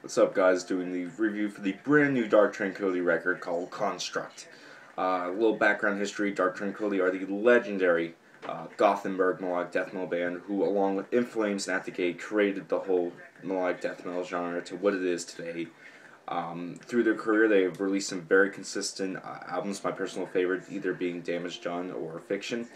What's up, guys? Doing the review for the brand new Dark Tranquility record called Construct. A little background history: Dark Tranquility are the legendary Gothenburg melodic death metal band who, along with In Flames and At the Gate, created the whole melodic death metal genre to what it is today. Through their career, they have released some very consistent albums. My personal favorite either being Damage Done or Fiction.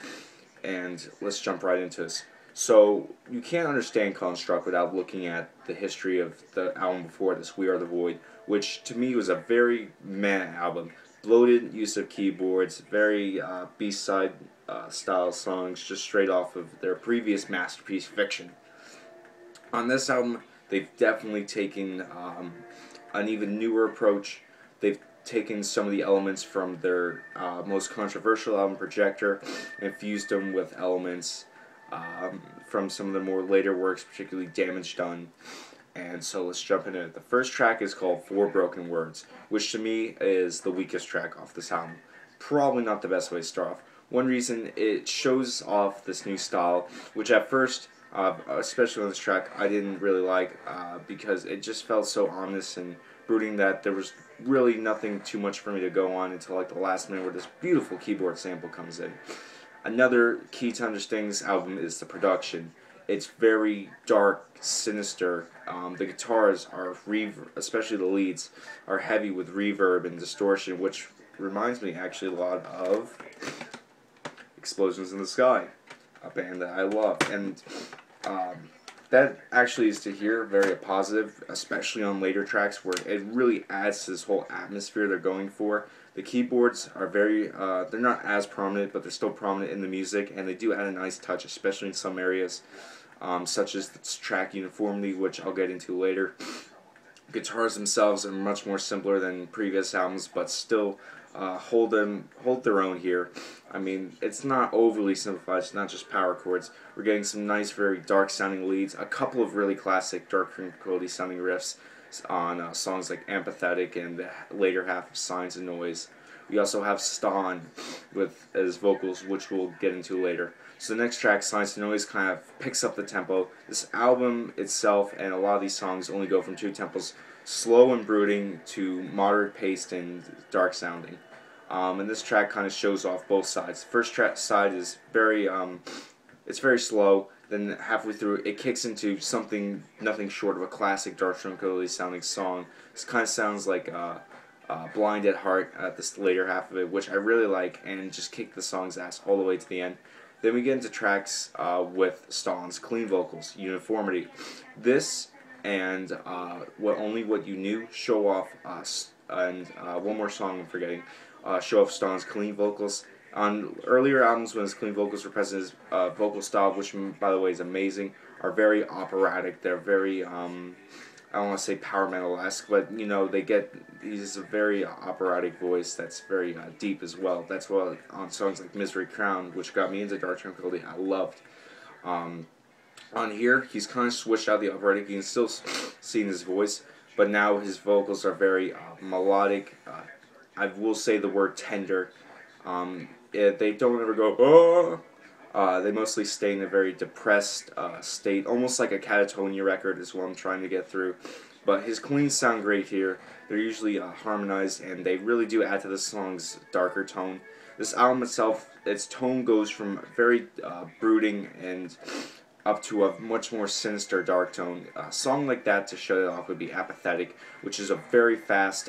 And let's jump right into this. So you can't understand Construct without looking at the history of the album before this, We Are the Void, which to me was a very meh album. Bloated use of keyboards, very B-side style songs, just straight off of their previous masterpiece, Fiction. On this album, they've definitely taken an even newer approach. They've taken some of the elements from their most controversial album, Projector, and fused them with elements from some of the more later works, particularly Damage Done. And so let's jump into it. The first track is called Four Broken Words, which to me is the weakest track off this album. Probably not the best way to start off. One reason, it shows off this new style, which at first, especially on this track, I didn't really like because it just felt so ominous and brooding that there was really nothing too much for me to go on until like the last minute where this beautiful keyboard sample comes in. Another key to understanding this album is the production. It's very dark, sinister. The guitars are, especially the leads, are heavy with reverb and distortion, which reminds me actually a lot of Explosions in the Sky, a band that I love. And that actually is to hear very positive, especially on later tracks where it really adds to this whole atmosphere they're going for. The keyboards are very, they're not as prominent, but they're still prominent in the music, and they do add a nice touch, especially in some areas, such as the track Uniformity, which I'll get into later. Guitars themselves are much more simpler than previous albums, but still hold their own here. I mean, it's not overly simplified. It's not just power chords. We're getting some nice, very dark sounding leads. A couple of really classic Dark Tranquility sounding riffs on songs like Empathetic and the later half of Signs and Noise. We also have Stan with his vocals, which we'll get into later. So the next track, Signs and Noise, kind of picks up the tempo. This album itself and a lot of these songs only go from two tempos, slow and brooding to moderate paced and dark sounding. And this track kind of shows off both sides. The first side is very, it's very slow. Then halfway through, it kicks into something nothing short of a classic Dark Tranquility sounding song. This kind of sounds like Blind at Heart at this later half of it, which I really like, and just kick the song's ass all the way to the end. Then we get into tracks with Stan's clean vocals, Uniformity. This and Only What You Knew show off and one more song I'm forgetting, show off Stan's clean vocals. On earlier albums, when his clean vocals were present, his vocal style, which by the way is amazing, are very operatic. They're very, I don't want to say power metal-esque, but you know, he's a very operatic voice that's very deep as well. That's what on songs like Misery Crown, which got me into Dark Tranquility, I loved. On here, he's kind of switched out the operatic. You can still see in his voice, but now his vocals are very melodic. I will say the word tender. They don't ever go, oh! They mostly stay in a very depressed state, almost like a Catatonia record is what I'm trying to get through. But his cleans sound great here. They're usually harmonized, and they really do add to the song's darker tone. This album itself, its tone goes from very brooding and up to a much more sinister dark tone. A song like that to shut it off would be Apathetic, which is a very fast,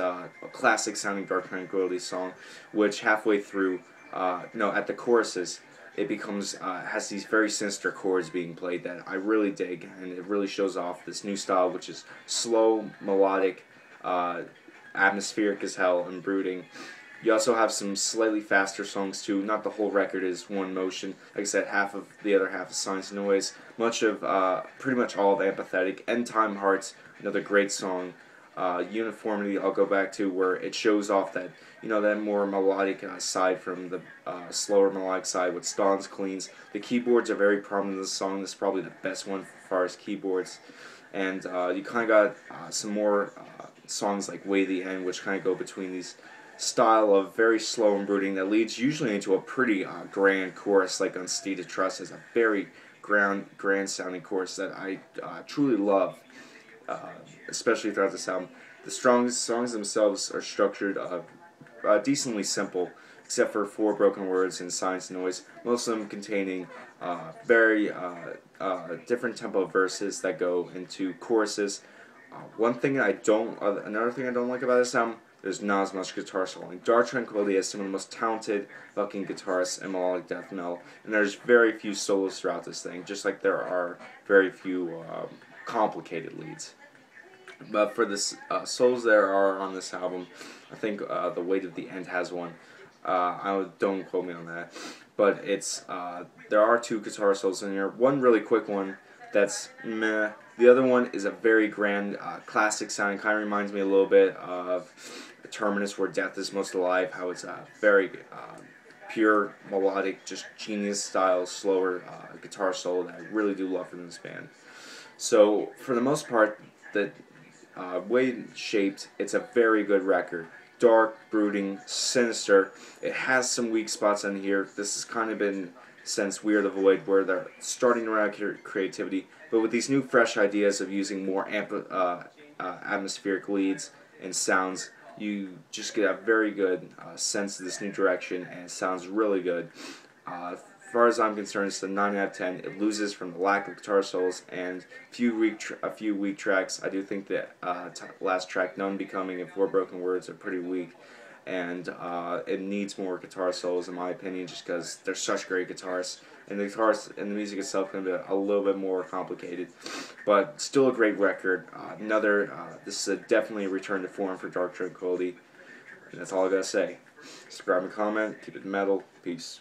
classic sounding Dark Tranquility song, which halfway through, no, at the choruses, it becomes, has these very sinister chords being played that I really dig, and it really shows off this new style, which is slow, melodic, atmospheric as hell, and brooding. You also have some slightly faster songs too. Not the whole record is one motion. Like I said, half of the other half is Signs and Noise. Much of, pretty much all of Empathetic. End Time Hearts, another great song. Uniformity, I'll go back to, where it shows off that, you know, that more melodic side from the slower melodic side with Stan's cleans. The keyboards are very prominent in the song. This is probably the best one as far as keyboards. And you kind of got some more songs like Way to the End, which kind of go between these style of very slow and brooding that leads usually into a pretty grand chorus, like Unstated Trust is a very grand sounding chorus that I truly love. especially throughout this album. The songs themselves are structured decently simple, except for four broken words and silence and noise. Most of them containing very different tempo verses that go into choruses. Another thing I don't like about this album, there's not as much guitar soloing. Dark Tranquility has some of the most talented fucking guitarists in melodic death metal, and there's very few solos throughout this thing, just like there are very few complicated leads. But for the solos there are on this album, I think The Weight of the End has one. Don't quote me on that, but it's there are two guitar solos in here. One really quick one that's meh. The other one is a very grand, classic sound. Kind of reminds me a little bit of Terminus, where death is most alive. How it's a very pure, melodic, just genius style, slower guitar solo that I really do love from this band. So for the most part, the way it's shaped, it's a very good record. Dark, brooding, sinister. It has some weak spots on here. This has kind of been since We Are the Void, where they're starting to run out of creativity. But with these new, fresh ideas of using more atmospheric leads and sounds, you just get a very good sense of this new direction, and it sounds really good. As far as I'm concerned, it's a 9 out of 10. It loses from the lack of guitar solos and a few weak tracks. I do think that last track, None Becoming and Four Broken Words, are pretty weak, and it needs more guitar solos in my opinion, just because they're such great guitarists, and the guitars and the music itself can be a little bit more complicated, but still a great record. This is definitely a return to form for Dark Tranquility, and that's all I gotta say. Subscribe and comment, keep it metal, peace.